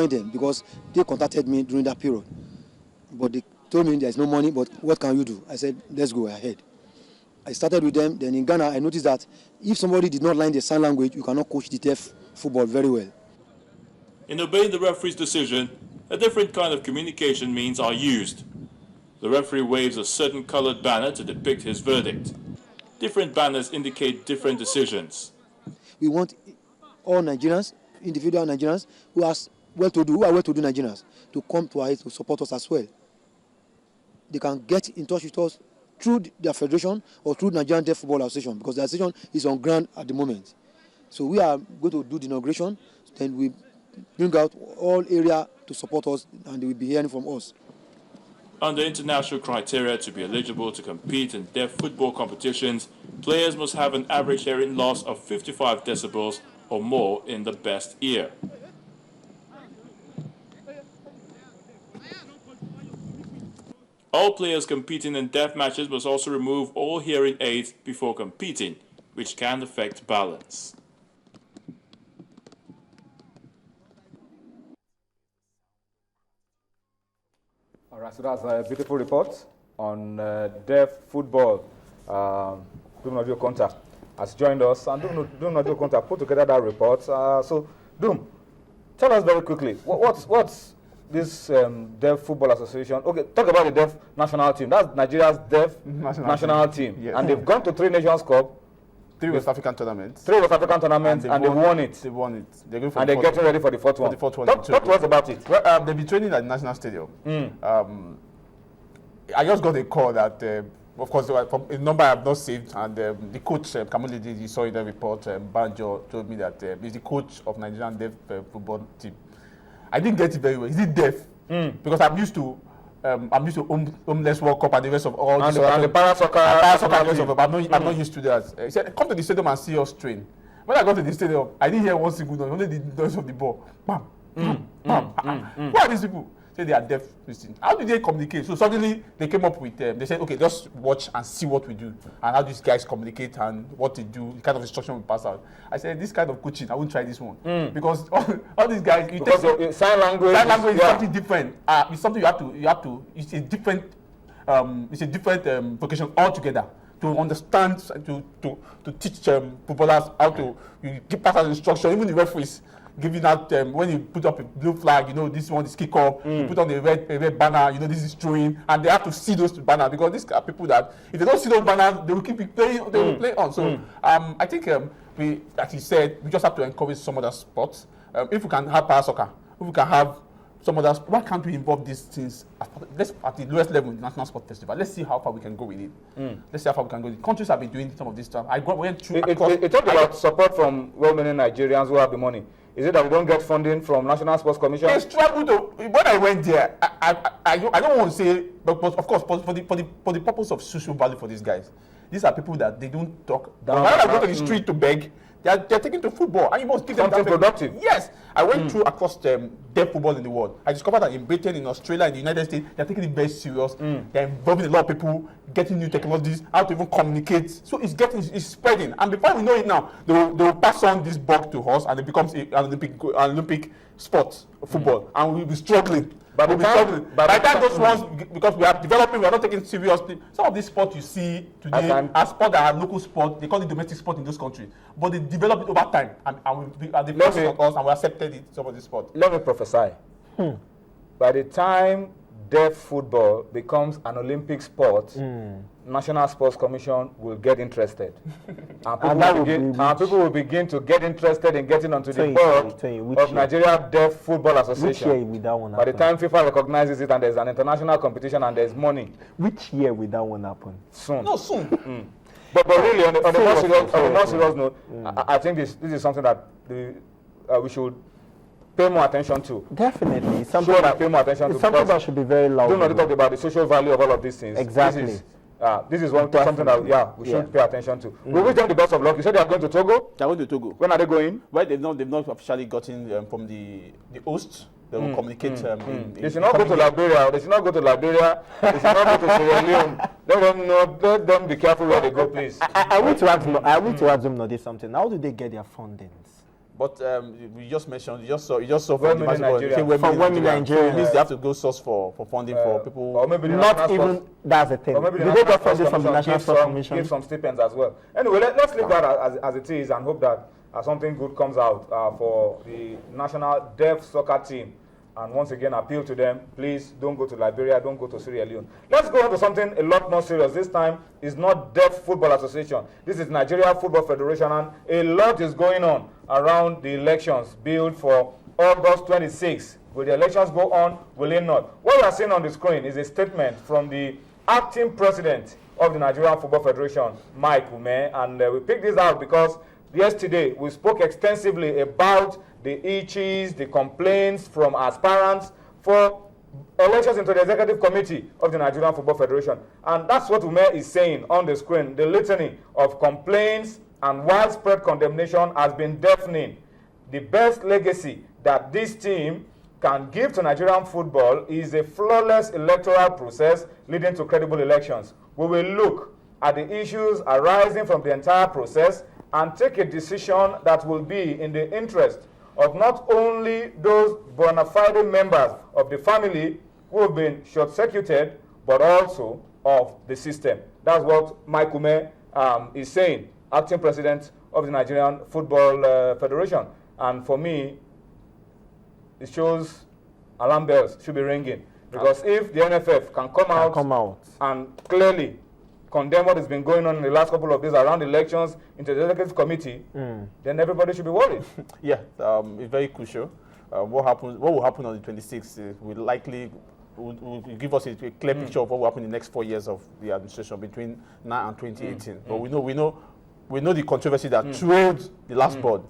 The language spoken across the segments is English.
them because they contacted me during that period. But they told me there's no money, but what can you do? I said, let's go ahead. I started with them. Then in Ghana, I noticed that if somebody did not learn the sign language, you cannot coach the deaf football very well. In obeying the referee's decision, a different kind of communication means are used. The referee waves a certain colored banner to depict his verdict. Different banners indicate different decisions. We want all Nigerians, individual Nigerians, who are well-to-do Nigerians, to come to us to support us as well. They can get in touch with us through their federation or through Nigerian Deaf Football Association, because the association is on ground at the moment. So we are going to do the inauguration, then we bring out all area to support us, and they will be hearing from us. Under international criteria to be eligible to compete in deaf football competitions, players must have an average hearing loss of 55 decibels or more in the best ear. All players competing in deaf matches must also remove all hearing aids before competing, which can affect balance. All right, so that's a beautiful report on deaf football. Doom Audio Conta has joined us, and Doom Audio Conta put together that report. So, Doom, tell us very quickly, what's this Deaf Football Association? Okay, talk about the Deaf National Team. That's Nigeria's Deaf National Team. Yes. And they've gone to 3 Nations Cup. 3 West African tournaments. 3 West African tournaments, and they've won it. They won it. They're going for and they're getting ready for the 4th one. Talk to us about it. Well, they'll be training at the National Stadium. I just got a call that, of course, from a number I have not saved, and the coach, Kamulidi, you saw in the report, Banjo, told me that he's the coach of Nigerian Deaf Football Team. I didn't get it very well. Is it deaf? Because I'm used to Homeless World Cup and the rest of all and the para soccer. I'm not used to that. He said, come to the stadium and see us train. When I got to the stadium, I didn't hear one single noise, only the noise of the ball. Bam, bam. Who are these people? Say they are deaf Christians. How do they communicate? So suddenly they came up with, they said, okay, just watch and see what we do and how these guys communicate and what they do, the kind of instruction we pass out. I said, this kind of coaching, I won't try this one. Because all these guys, sign language is something different. It's something you have to, it's a different vocation altogether. To understand, to teach footballers how to give pass instruction, even the referees. Giving out when you put up a blue flag, you know this one is kick off. You put on the red banner, you know this is throwing, and they have to see those banners because these are people that if they don't see those banners, they will keep playing. They will play on. So I think we, as he said, we just have to encourage some other sports. If we can have para soccer, if we can have some other, why can't we involve these things at the lowest level in the National Sport Festival? Let's see how far we can go with it. Let's see how far we can go. The countries have been doing some of this stuff. I went through. It talked about support from well-meaning Nigerians who have the money. Is it that we don't get funding from National Sports Commission? They struggle to. When I went there, I don't want to say, but of course, for the purpose of social value for these guys, these are people that they don't talk. When I go to the street to beg, they're taking to football, and you must give them something productive. Yes, I went through across deaf football in the world. I discovered that in Britain, in Australia, in the United States, they're taking it very serious. They're involving a lot of people, getting new technologies, how to even communicate. So it's spreading, and before we know it now, they will pass on this bug to us, and it becomes an Olympic sport, football, and we'll be struggling. By the time those ones, because we are developing, we are not taking seriously. Some of these sports you see today are sports that are local sport. They call it domestic sport in those countries, but they develop it over time, and they pass it on us, and we accepted it. Some of these sports. Let me prophesy. By the time deaf football becomes an Olympic sport, National Sports Commission will get interested, and people will begin to get interested in getting onto the board of Nigeria Deaf Football Association. Which year will that one happen? By the time FIFA recognizes it and there's an international competition and there's money. Which year will that one happen? Soon. No, soon. But really, on the more serious note, I think this is something that we should pay more attention to. Definitely. Something that should be very loud. Do not talk about the social value of all of these things. Exactly. This is something that we should pay attention to. We wish them the best of luck. You said they are going to Togo? They are going to Togo. When are they going? Well, they've not officially gotten from the host. They will communicate. They should not go to Liberia. They should not go to Liberia. They should not go to Sierra Leone. Let them be careful where they go, please. I want to ask them something. How do they get their fundings? But we just mentioned, you just saw from Women the in basketball. Nigeria. Okay, For women in So it means Nigeria. they have to go source for funding for people. Or maybe the Not National even, Sports- that's the thing. Or maybe the They don't National get funding Sports from the Commission National Sports Commission. give some stipends as well. Anyway, let's leave that as it is and hope that something good comes out for the national deaf soccer team. And once again, appeal to them, please don't go to Liberia, don't go to Sierra Leone. Let's go on to something a lot more serious. This time is not Deaf Football Association. This is Nigeria Football Federation, and a lot is going on around the elections billed for August 26. Will the elections go on? Will it not? What you are seeing on the screen is a statement from the acting president of the Nigerian Football Federation, Mike Ume, and we picked this out because yesterday we spoke extensively about the hitches, the complaints from aspirants for elections into the executive committee of the Nigerian Football Federation. And that's what Ume is saying on the screen. The litany of complaints and widespread condemnation has been deafening. The best legacy that this team can give to Nigerian football is a flawless electoral process leading to credible elections. We will look at the issues arising from the entire process and take a decision that will be in the interest of not only those bona fide members of the family who have been short-circuited, but also of the system. That's what Mike Ume is saying, acting president of the Nigerian Football Federation. And for me, it shows alarm bells should be ringing. Because if the NFF can come out and clearly condemn what has been going on in the last couple of days around elections into the executive committee, then everybody should be worried. Yeah, it's very crucial. What will happen on the 26th will likely will give us a clear picture of what will happen in the next 4 years of the administration between now and 2018. But we know the controversy that trailed the last board.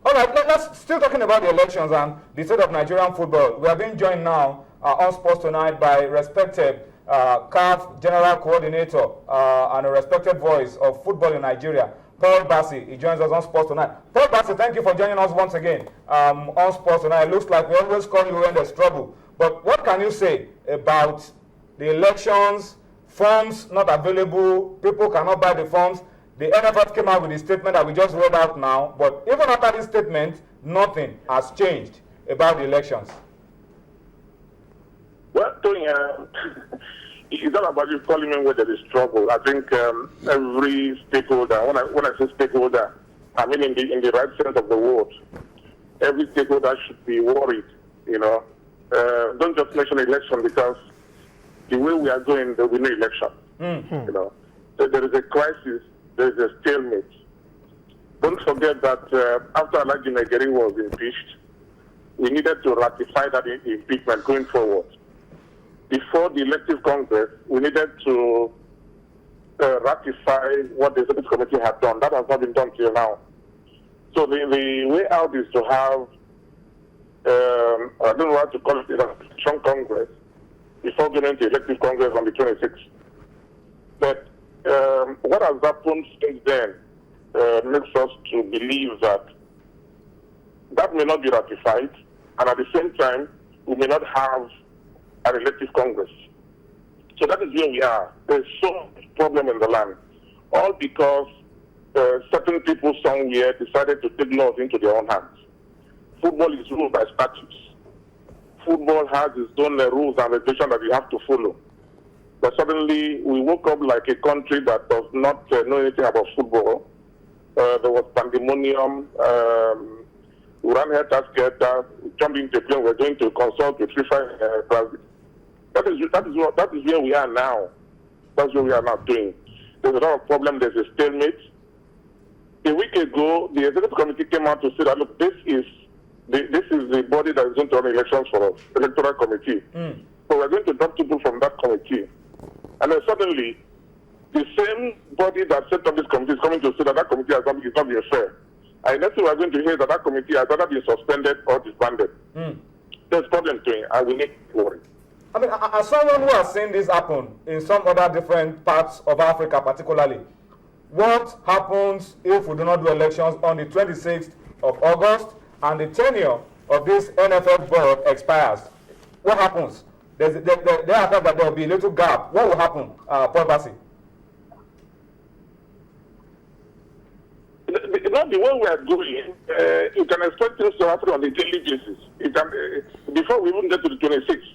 All right, let's still talking about the elections and the state of Nigerian football. We are being joined now on Sports Tonight by respected CAF General Coordinator and a respected voice of football in Nigeria, Paul Bassi. He joins us on Sports Tonight. Paul Bassi, thank you for joining us once again on Sports Tonight. It looks like we always call you when there's trouble. But what can you say about the elections, forms not available, people cannot buy the forms? The NFF came out with a statement that we just read out now, but even after this statement, nothing has changed about the elections. Well, Tony, it's not about you calling me when there is trouble. I think every stakeholder, when I say stakeholder, I mean in the right sense of the word, every stakeholder should be worried, you know. Don't just mention election because the way we are going, there will be no election. You know, there is a crisis, there is a stalemate. Don't forget that after Alhaji Negeri was impeached, we needed to ratify that impeachment going forward. Before the elective Congress, we needed to ratify what the executive committee had done. That has not been done till now. So the way out is to have, I don't know what to call it, a strong Congress before going into elective Congress on the 26th. But what has happened since then makes us to believe that that may not be ratified, and at the same time, we may not have an elective Congress. So that is where we are. There's so much problem in the land, all because certain people somewhere decided to take laws into their own hands. Football is ruled by statutes. Football has its own rules and regulations that you have to follow. But suddenly, we woke up like a country that does not know anything about football. There was pandemonium. We ran head skelter, jumped into a plane. We're going to consult with FIFA Brazil. That is where we are now. That's what we are now doing. There's a lot of problem. There's a stalemate. A week ago, the executive committee came out to say that, look, this is the body that is going to run elections for us, electoral committee. So we're going to drop people from that committee. And then suddenly, the same body that set up this committee is coming to say that that committee is not being fair. And next thing we're going to hear that committee has either been suspended or disbanded. There's problem to it, and we need to worry. I mean, as someone who has seen this happen in some other different parts of Africa particularly, what happens if we do not do elections on the 26th of August and the tenure of this NFF board expires? What happens? Thereafter that there will be a little gap. What will happen, Paul Bassi? not the way we are going. You can expect things to happen on a daily basis. It can, before we even get to the 26th.